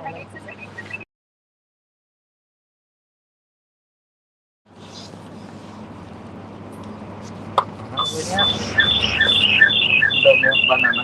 Maksudnya udah mau banana.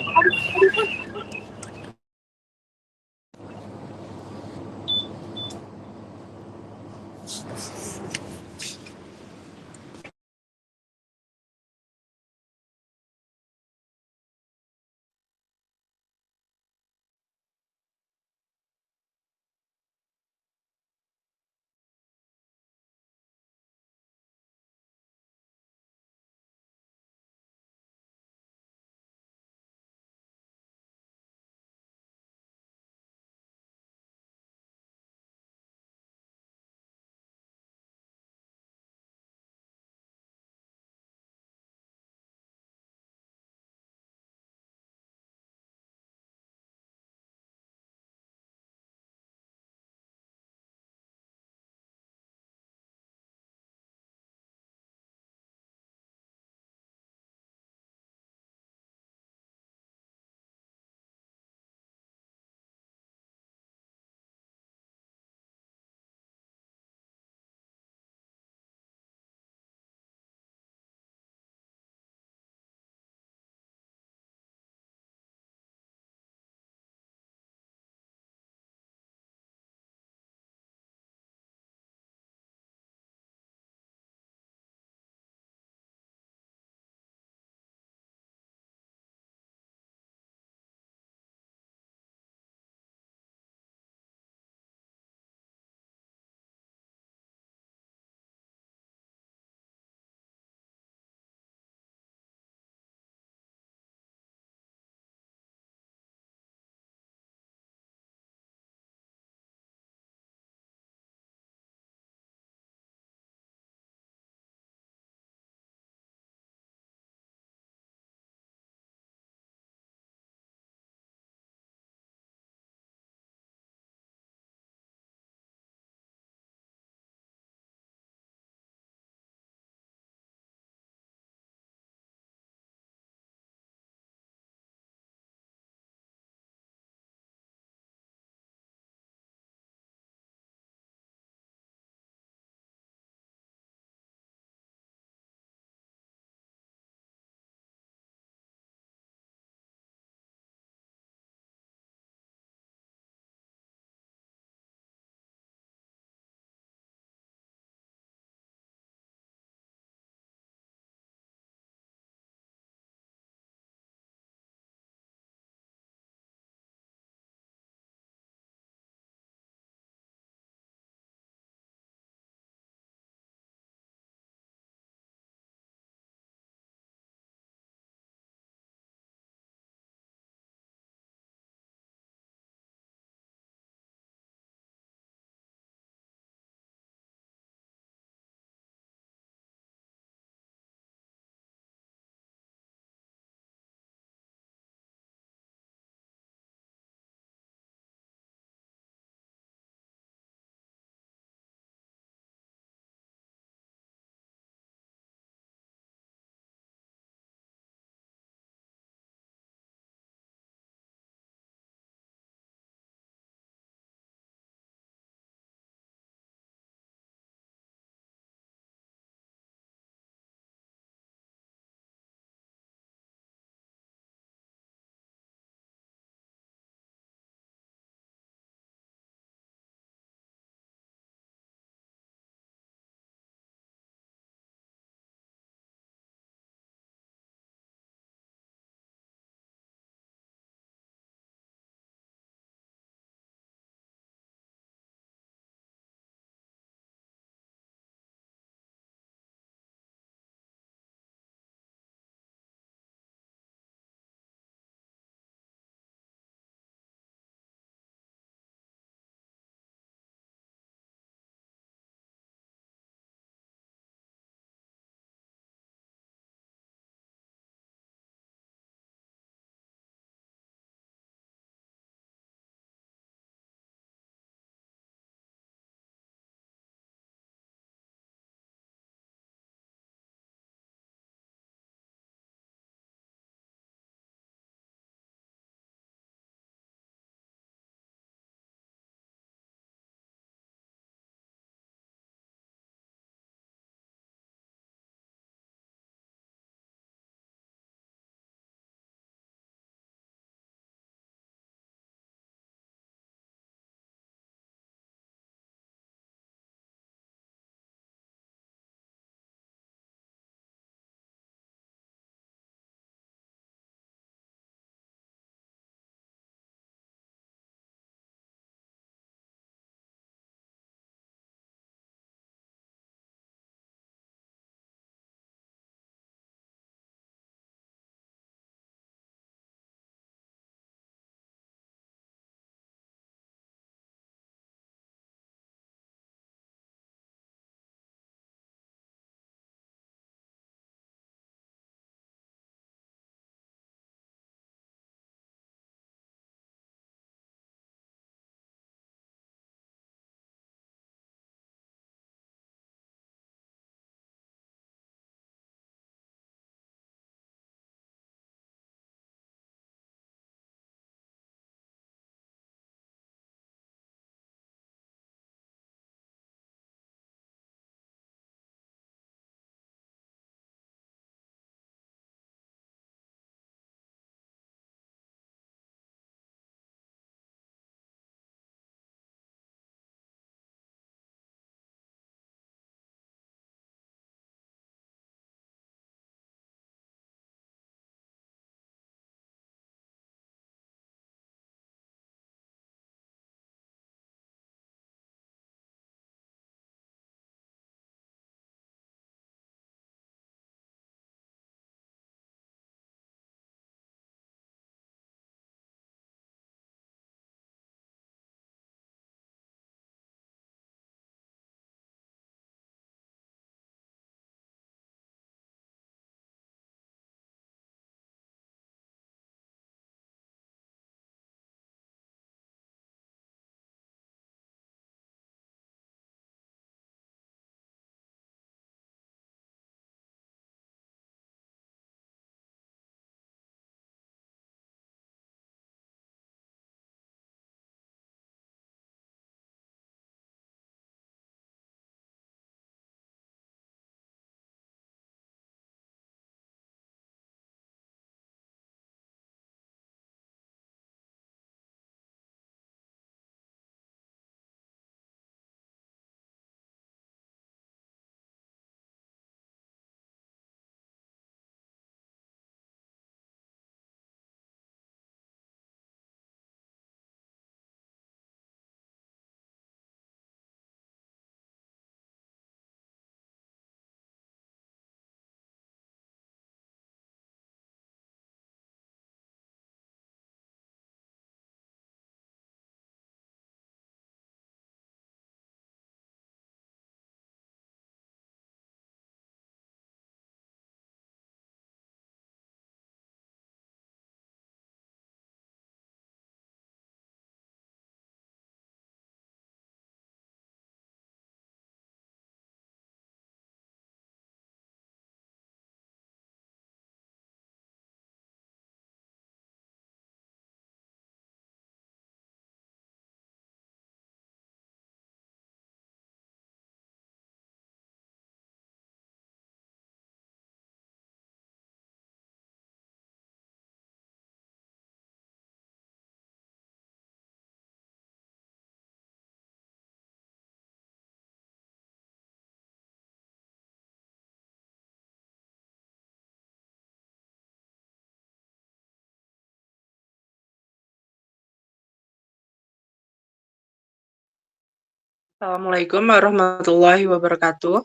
Assalamualaikum warahmatullahi wabarakatuh.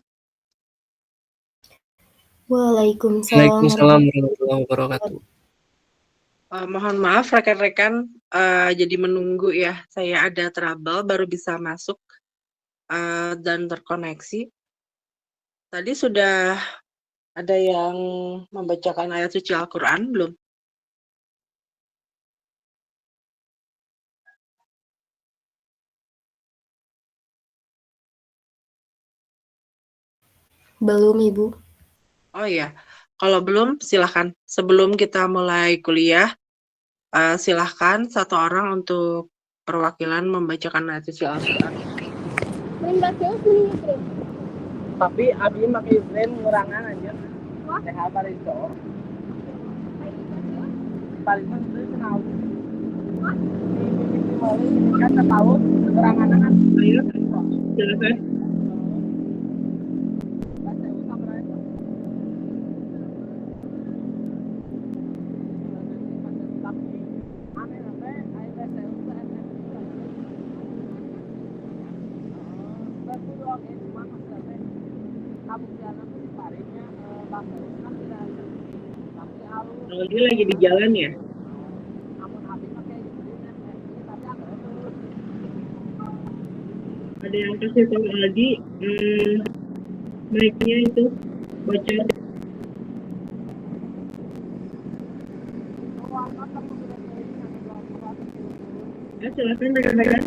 Waalaikumsalam warahmatullahi wabarakatuh. Mohon maaf rekan-rekan, jadi menunggu ya, saya ada trouble baru bisa masuk, dan terkoneksi. Tadi sudah ada yang membacakan ayat suci Al-Quran belum? Belum, Ibu. Oh iya, kalau belum silahkan. Sebelum kita mulai kuliah, silahkan satu orang untuk perwakilan membacakan ayat suci Al-Quran. Tapi abi pakai brand ngurangan aja. Sehat pada itu. Paling penting kenal. Ini kan tahu ngurangan kan. Ayo, silahkan. Kalau dia lagi di jalan ya? Ada yang kasih tahu Aldi, mic-nya itu bocor. Ya, silakan rekan-rekan.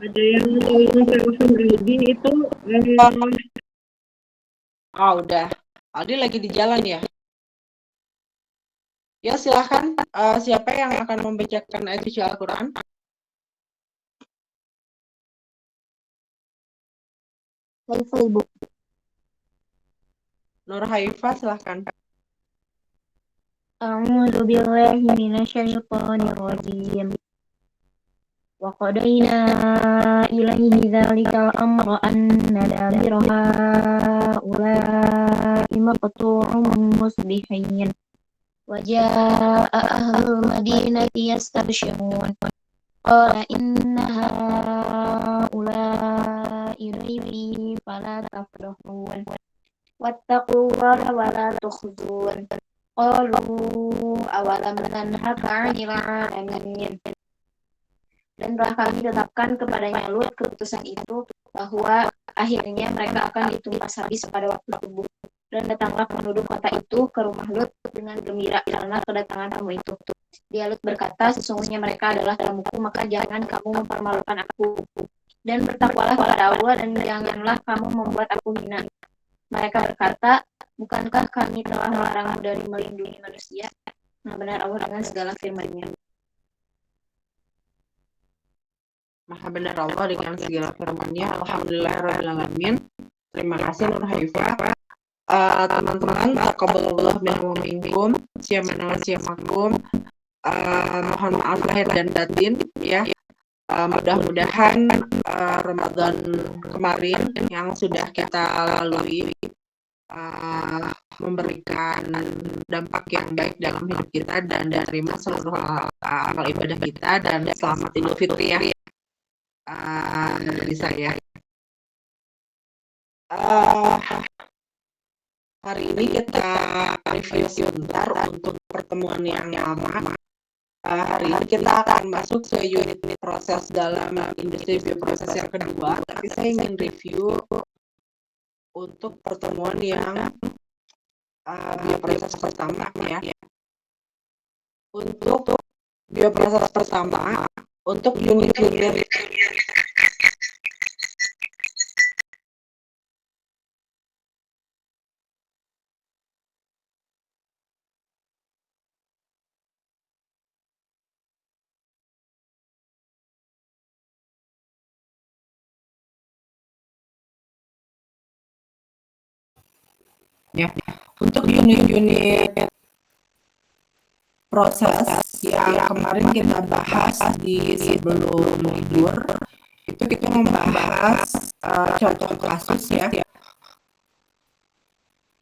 Ada yang tahu Mas Aldi itu udah. Aldi lagi di jalan ya? Ya silahkan, siapa yang akan membacakan ayat suci Al-Quran? Haifa, Ibu. Nur Haifah silahkan. A'udzu billahi minasyaitonir rajim. Wa qadaina ilaihi dzalikal amra anna dabira haula'i maqtu'un musbihin. Wa jaa'a ahlul madinati yastabshirun. Qala inna haula'i dhaifi fala tafrahun. Wattaqullaha wa la tukhzun. Qalu awalam nanhaka 'anil 'alamin. Dan telah kami tetapkan kepadanya Lut keputusan itu bahwa akhirnya mereka akan ditumpas habis pada waktu subuh. Dan datanglah penduduk kota itu ke rumah Lut dengan gembira karena kedatangan tamu itu. Dia Lut berkata, sesungguhnya mereka adalah tamuku, maka jangan kamu mempermalukan aku. Dan bertakwalah pada Allah dan janganlah kamu membuat aku hina. Mereka berkata, bukankah kami telah melarangmu dari melindungi manusia? Nah, benar Allah dengan segala firman-Nya. Maha benar Allah dengan segala firman-Nya. Alhamdulillahirrahmanirrahim. Terima kasih Nur Haifah. Teman-teman, taqabbalallahu minna wa minkum. Syamana wa syamakum. Mohon maaf lahir dan batin ya. Mudah-mudahan Ramadan kemarin yang sudah kita lalui memberikan dampak yang baik dalam hidup kita dan diterima seluruh amal ibadah kita, dan selamat Idul Fitri ya dari saya. Hari ini kita review sebentar untuk pertemuan yang lama. Hari ini kita akan masuk ke unit proses dalam industri bioproses yang kedua, tapi saya ingin review untuk pertemuan yang bioproses pertama ya. Untuk bioproses pertama, untuk unit-unit ya, untuk unit-unit proses yang kemarin kita bahas di sebelum tidur, itu kita membahas contoh kasus ya.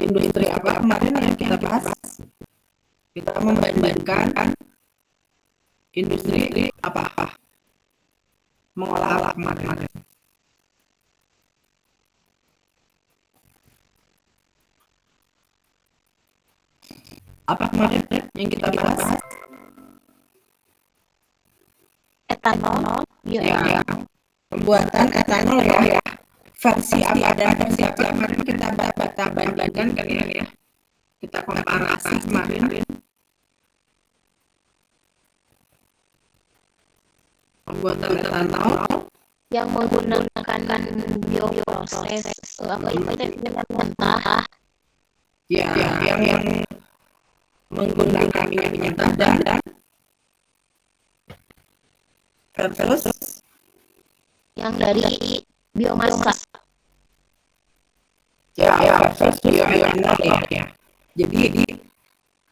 Industri apa kemarin yang kita bahas? Kita membandingkan industri apa? Mengolah kemarin. Apa kemarin yang kita bahas? Etanol, Ya, pembuatan etanol ya. Versi apa dan versi apa kemarin kita bandingkan kan ya. Kita komparasi kemarin. Pembuatan etanol yang menggunakan bioproses apa itu dengan mentah. Ya, yang menggunakan minyak mentah dan versus yang dari biomasa. Ya, versus bioetanol ya. Jadi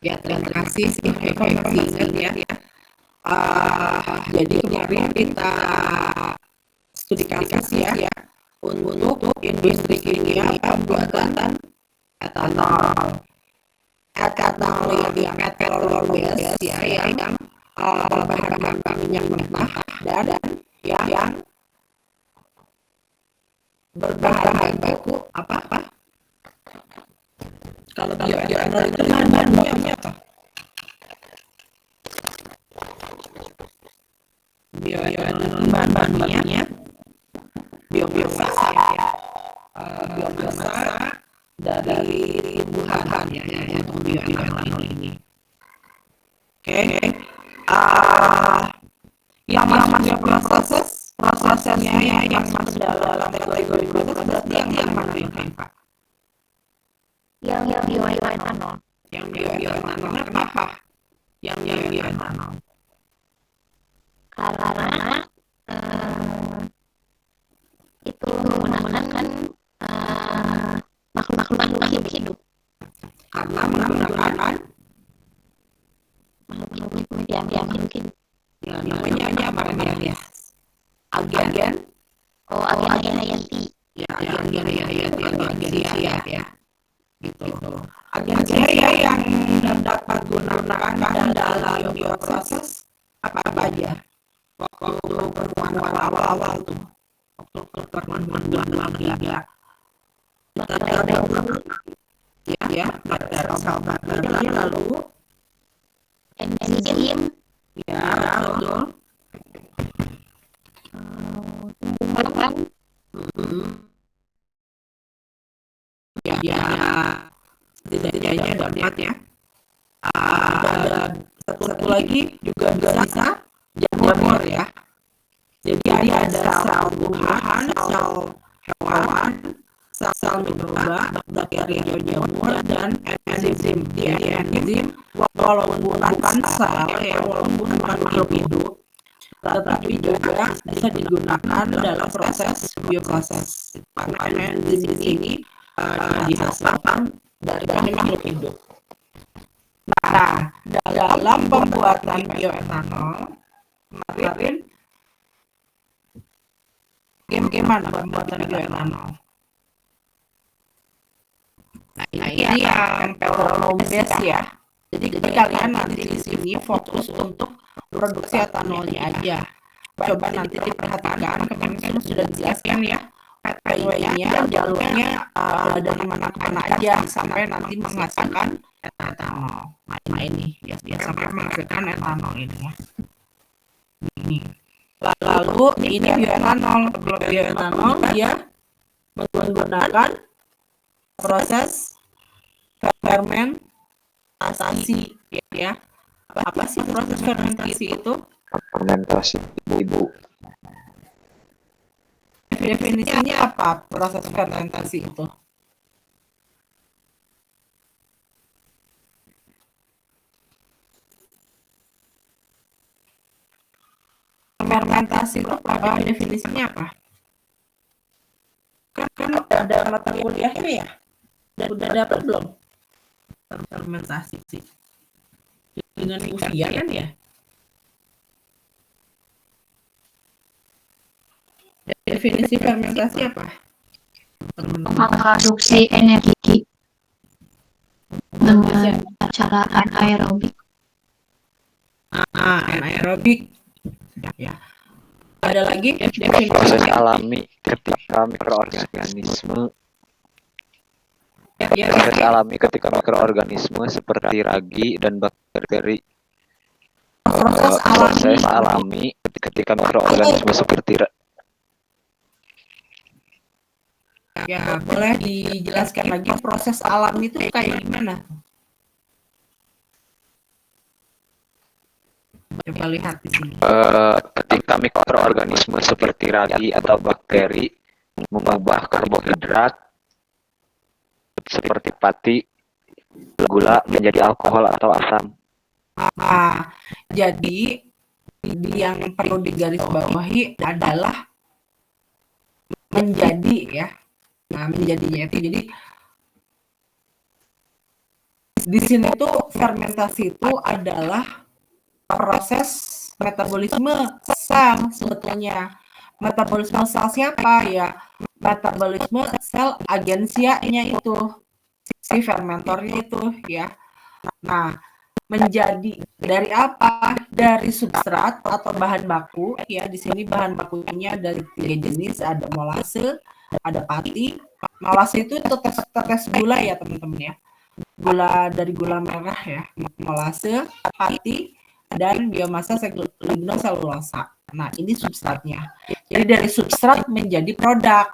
ya terima kasih informasi ini ya. Jadi kemarin kita studi kasus ya untuk industri kimia pembuatan etanol yang meteorologis ya yang berbahan bakar minyak mentah dan yang berbahan baku apa? Kalau bioetanol itu bahan bakunya apa? Bioetanol bahan bakunya biomasa ya. Biomasa dari tumbuhan ya untuk bioetanol ini. Oke. Yang masuk prosesnya yang masuk dalam kategori proses berarti yang mana yang Pak? Yang bioetanol. Yang bioetanolnya kenapa? Yang bioetanol Karena itu menggunakan makhluk hidup. karena menggunakan Makhluk hidup yang hidup. ya namanya apa ya? Agen Hayati. ya agen ya gitu. Agensi yang dapat gunakan dalam bioproses apa aja? Waktu pertemuan awal tuh, waktu pertemuan ya bakteri lalu Enzim, ya betul. tumbuhan, Ya setidaknya ada 4 ya. Dan satu lagi juga bisa jamur ya. Jadi ada sel tumbuhan, sel hewan, sel mikroba, bakteri atau jamur, dan enzim. Jadi enzim walaupun bukan sel ya, walaupun bukan makhluk hidup, tetapi juga bisa digunakan dalam proses bioproses. Makanya enzim di sini dihasilkan dari makhluk hidup. Nah, dalam pembuatan bioetanol kemarin gimana pembuatan bioetanol? Nah, ini yang meteorologis ya. Jadi kalian nanti di sini fokus untuk produksi etanolnya aja. Coba nanti diperhatikan, kemarin sudah dijelaskan ya pathway-nya, jalurnya dari mana ke mana aja sampai nanti menghasilkan etanol. Nah ini ya sampai menghasilkan etanol ini ya. Ini. Lalu ini bioetanol dia menggunakan proses fermentasi ya. Apa sih proses fermentasi itu? Fermentasi ibu. Definisinya apa proses fermentasi itu? Fermentasi itu apa? Definisinya apa? Kan ada mata kuliahnya ya? Dan udah dapat belum? Fermentasi sih. dengan usia kan ya. Definisi fermentasi apa? Teman-teman. Memproduksi energi dengan cara anaerobik. Anaerobik. Ya. Ada lagi definisi Proses alami ketika mikroorganisme proses alami ketika mikroorganisme seperti ragi dan bakteri. Proses alami ketika mikroorganisme seperti Ya, boleh dijelaskan lagi proses alam itu kayak gimana? Coba lihat di sini. ketika mikroorganisme seperti ragi atau bakteri mengubah karbohidrat seperti pati, gula menjadi alkohol atau asam. Jadi yang perlu digarisbawahi adalah menjadi ya. Nah, menjadinya itu jadi di sini tuh fermentasi itu adalah proses metabolisme sel sebetulnya. Metabolisme sel siapa ya? Metabolisme sel agensianya itu si fermentornya itu ya. Nah, menjadi dari apa? Dari substrat atau bahan baku ya. Di sini bahan bakunya dari 3 jenis, ada molase, ada pati. Molase itu tetes gula ya teman-teman ya. Gula dari gula merah ya. Molase, pati, dan biomasa lignoselulosa. Nah, ini substratnya. Jadi dari substrat menjadi produk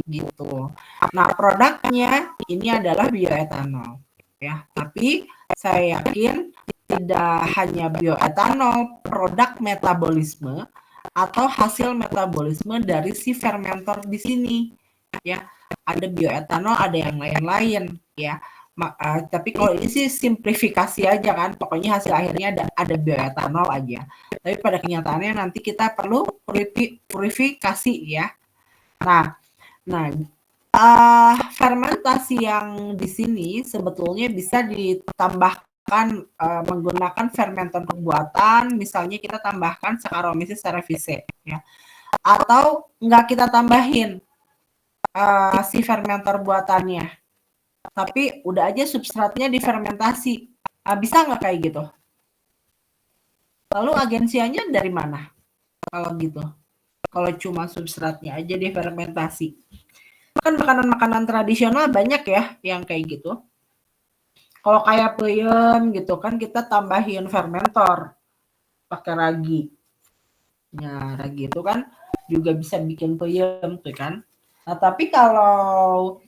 gitu. Nah, produknya ini adalah bioetanol ya. Tapi saya yakin tidak hanya bioetanol, produk metabolisme atau hasil metabolisme dari si fermentor di sini ya. Ada bioetanol, ada yang lain-lain ya. Tapi kalau ini sih simplifikasi aja kan, pokoknya hasil akhirnya ada bioetanol aja. Tapi pada kenyataannya nanti kita perlu purifikasi ya. Nah, fermentasi yang di sini sebetulnya bisa ditambahkan menggunakan fermentor buatan, misalnya kita tambahkan Saccharomyces cerevisiae ya. Atau nggak kita tambahin si fermentor buatannya, tapi udah aja substratnya difermentasi. Bisa nggak kayak gitu? Lalu agensianya dari mana? Kalau gitu, kalau cuma substratnya aja difermentasi. Kan makanan-makanan tradisional banyak ya yang kayak gitu. Kalau kayak peyem gitu kan kita tambahin fermentor pakai ragi. Nah, ragi itu kan juga bisa bikin peyem tuh kan. Nah, tapi kalau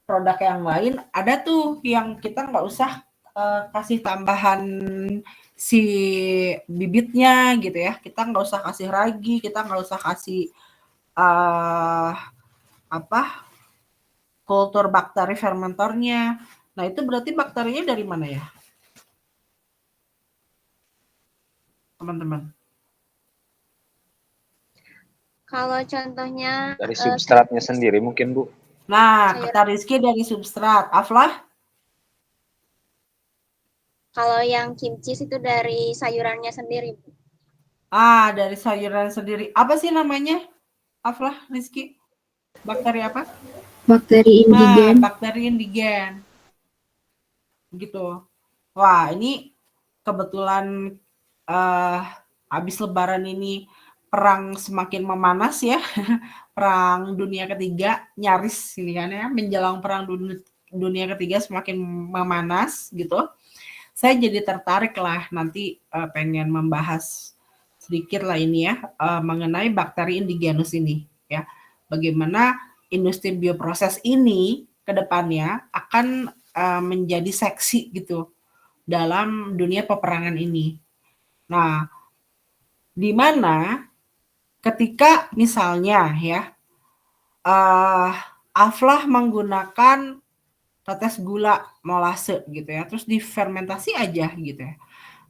produk yang lain ada tuh yang kita nggak usah kasih tambahan si bibitnya gitu ya. Kita nggak usah kasih ragi, kita nggak usah kasih kultur bakteri fermentornya. Nah, itu berarti bakterinya dari mana ya? Teman-teman. Kalau contohnya Dari substratnya sendiri mungkin, Bu. Nah, kata Rizky dari substrat. Aflah? Kalau yang kimchi itu dari sayurannya sendiri. Dari sayuran sendiri. Apa sih namanya? Aflah, Rizky? Bakteri apa? Bakteri indigen. Bakteri indigen. Gitu. Wah, ini kebetulan habis lebaran ini perang semakin memanas ya. Perang dunia ketiga nyaris ini kan ya, menjelang perang dunia ketiga semakin memanas gitu. Saya jadi tertarik lah nanti pengen membahas sedikit lah ini ya mengenai bakteri indigenus ini ya. Bagaimana industri bioproses ini ke depannya akan menjadi seksi gitu dalam dunia peperangan ini. Nah, di mana ketika misalnya ya Aflah menggunakan tetes gula molase gitu ya, terus difermentasi aja gitu ya.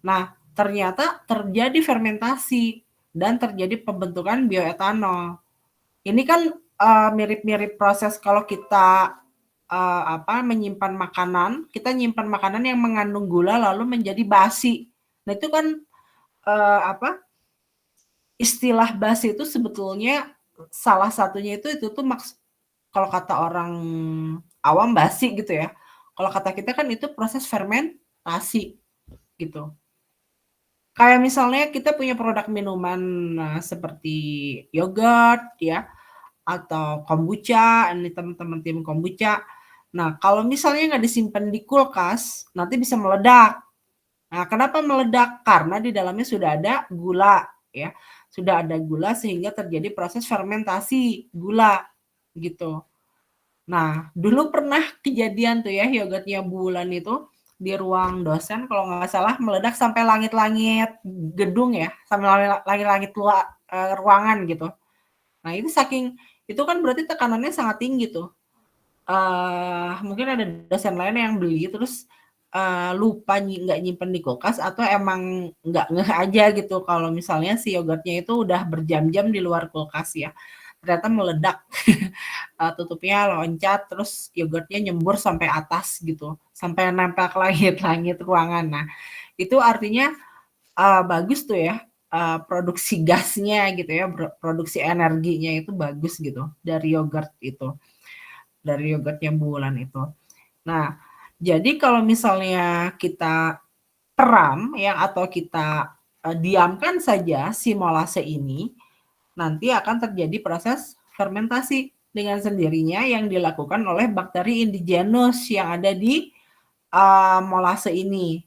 Nah, ternyata terjadi fermentasi dan terjadi pembentukan bioetanol. Ini kan mirip-mirip proses kalau kita menyimpan makanan, kita nyimpan makanan yang mengandung gula lalu menjadi basi. Nah, itu kan istilah basi itu sebetulnya salah satunya itu tuh kalau kata orang awam basi gitu ya. Kalau kata kita kan itu proses fermentasi gitu. Kayak misalnya kita punya produk minuman seperti yogurt ya, atau kombucha, ini teman-teman tim kombucha. Nah, kalau misalnya nggak disimpan di kulkas, nanti bisa meledak. Nah, kenapa meledak? Karena di dalamnya sudah ada gula, ya. Sudah ada gula sehingga terjadi proses fermentasi gula, gitu. Nah, dulu pernah kejadian tuh ya, yogurtnya Bulan itu di ruang dosen, kalau nggak salah meledak sampai langit-langit gedung ya, sampai langit-langit ruangan gitu. Nah, itu kan berarti tekanannya sangat tinggi tuh. Mungkin ada dosen lain yang beli terus lupa nggak nyimpen di kulkas atau emang nggak ngeh aja gitu kalau misalnya si yogurtnya itu udah berjam-jam di luar kulkas ya. Ternyata meledak. Tutupnya loncat terus yogurtnya nyembur sampai atas gitu. Sampai nempel ke langit-langit ruangan. Nah, itu artinya bagus tuh ya. Produksi gasnya gitu ya, produksi energinya itu bagus gitu dari yogurt itu. Dari yogurtnya Bulan itu. Nah, jadi kalau misalnya kita peram ya atau kita diamkan saja si molase ini, nanti akan terjadi proses fermentasi dengan sendirinya yang dilakukan oleh bakteri indigenous yang ada di molase ini.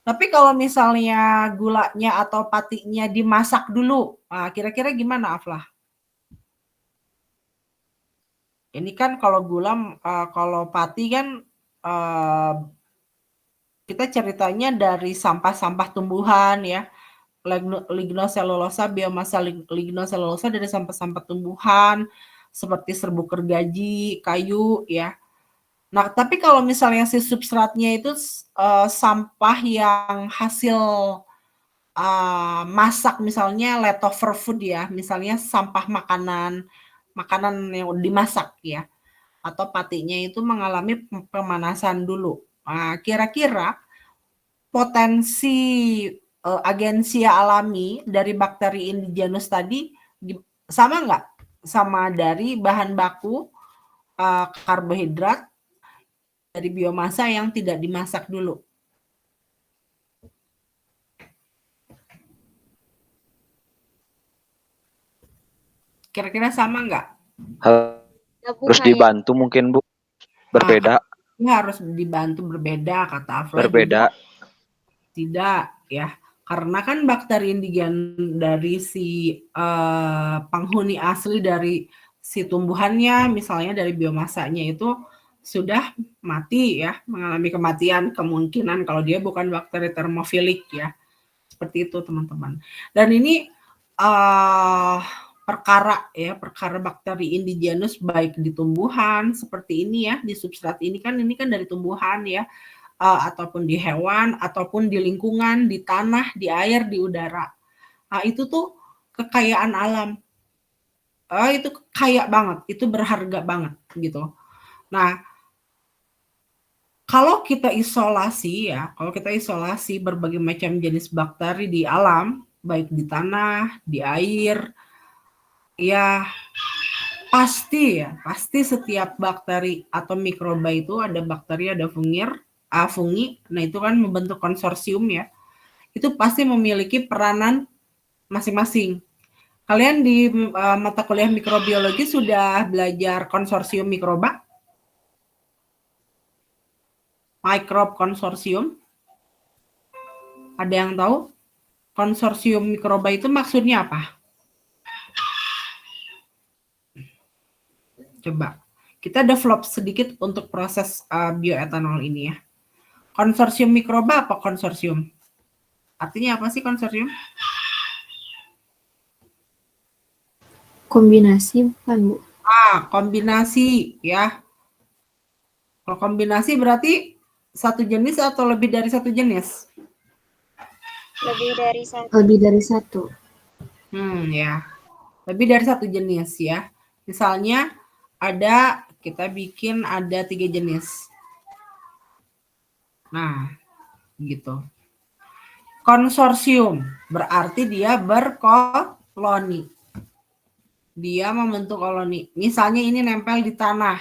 Tapi kalau misalnya gulanya atau patinya dimasak dulu, kira-kira gimana Aflah? Ini kan kalau gula, kalau pati kan kita ceritanya dari sampah-sampah tumbuhan ya, lignoselulosa, biomasa lignoselulosa dari sampah-sampah tumbuhan seperti serbuk gergaji, kayu ya. Nah, tapi kalau misalnya si substratnya itu sampah yang hasil masak, misalnya leftover food ya, misalnya sampah makanan yang dimasak ya, atau patinya itu mengalami pemanasan dulu. Nah, kira-kira potensi agensia alami dari bakteri indigenous tadi sama nggak sama dari bahan baku karbohidrat dari biomasa yang tidak dimasak dulu? Kira-kira sama nggak? Harus dibantu mungkin Bu, berbeda. Harus dibantu berbeda kata Afla. Berbeda. Tidak ya, karena kan bakteri indigen dari si penghuni asli dari si tumbuhannya, misalnya dari biomasanya itu sudah mati ya, mengalami kematian kemungkinan kalau dia bukan bakteri termofilik ya. Seperti itu teman-teman. Dan ini perkara bakteri indigenous baik di tumbuhan seperti ini ya, di substrat ini kan dari tumbuhan ya, ataupun di hewan ataupun di lingkungan, di tanah, di air, di udara. Nah, itu tuh kekayaan alam. Itu kaya banget, itu berharga banget gitu. Nah, kalau kita isolasi berbagai macam jenis bakteri di alam, baik di tanah, di air, ya pasti setiap bakteri atau mikroba itu ada bakteri, ada fungi, nah itu kan membentuk konsorsium ya. Itu pasti memiliki peranan masing-masing. Kalian di mata kuliah mikrobiologi sudah belajar konsorsium mikroba? Microbe konsorsium? Ada yang tahu? Konsorsium mikroba itu maksudnya apa? Coba kita develop sedikit untuk proses bioetanol ini ya. Konsorsium mikroba apa konsorsium? Artinya apa sih konsorsium? Kombinasi bukan Bu? Kombinasi ya. Kalau kombinasi berarti satu jenis atau lebih dari satu jenis? Lebih dari satu. Ya. Lebih dari satu jenis ya. Misalnya ada kita bikin ada 3 jenis. Nah, gitu. Konsorsium berarti dia berkoloni. Dia membentuk koloni. Misalnya ini nempel di tanah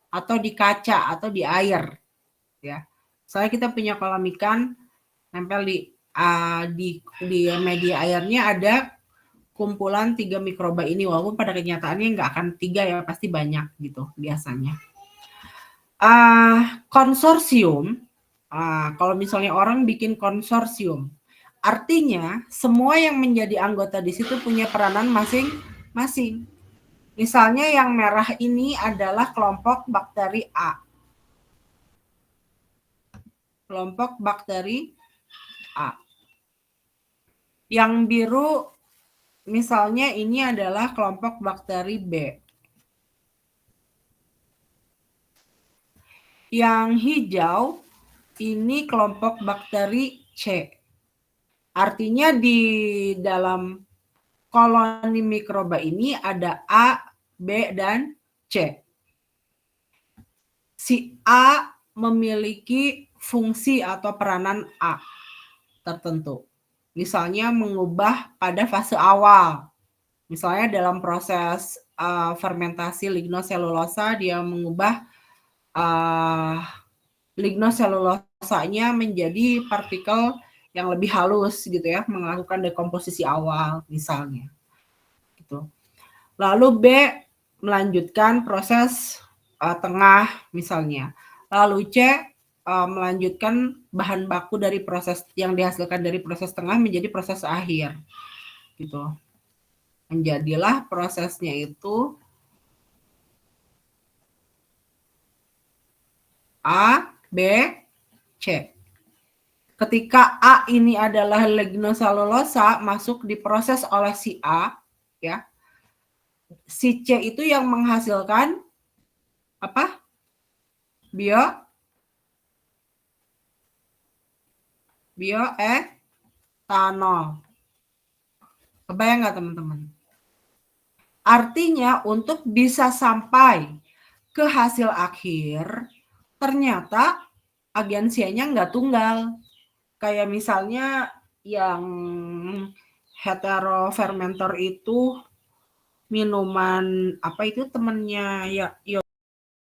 atau di kaca atau di air, ya. Soalnya kita punya kolam ikan nempel di media airnya ada kumpulan 3 mikroba ini, walaupun pada kenyataannya nggak akan 3 ya, pasti banyak gitu biasanya. Konsorsium, kalau misalnya orang bikin konsorsium, artinya semua yang menjadi anggota di situ punya peranan masing-masing. Misalnya yang merah ini adalah kelompok bakteri A. Kelompok bakteri A. Yang biru misalnya ini adalah kelompok bakteri B. Yang hijau ini kelompok bakteri C. Artinya di dalam koloni mikroba ini ada A, B, dan C. Si A memiliki fungsi atau peranan A tertentu. Misalnya mengubah pada fase awal. Misalnya dalam proses fermentasi lignoselulosa, dia mengubah lignoselulosanya menjadi partikel yang lebih halus gitu ya, melakukan dekomposisi awal misalnya. Gitu. Lalu B melanjutkan proses tengah misalnya. Lalu C melanjutkan bahan baku dari proses yang dihasilkan dari proses tengah menjadi proses akhir. Gitu. Menjadilah prosesnya itu A, B, C. Ketika A ini adalah lignoselulosa masuk diproses oleh si A, ya. Si C itu yang menghasilkan apa? Bioetanol. Kebayang nggak teman-teman? Artinya untuk bisa sampai ke hasil akhir, ternyata agensianya nggak tunggal. Kayak misalnya yang heterofermentor itu minuman apa itu temennya ya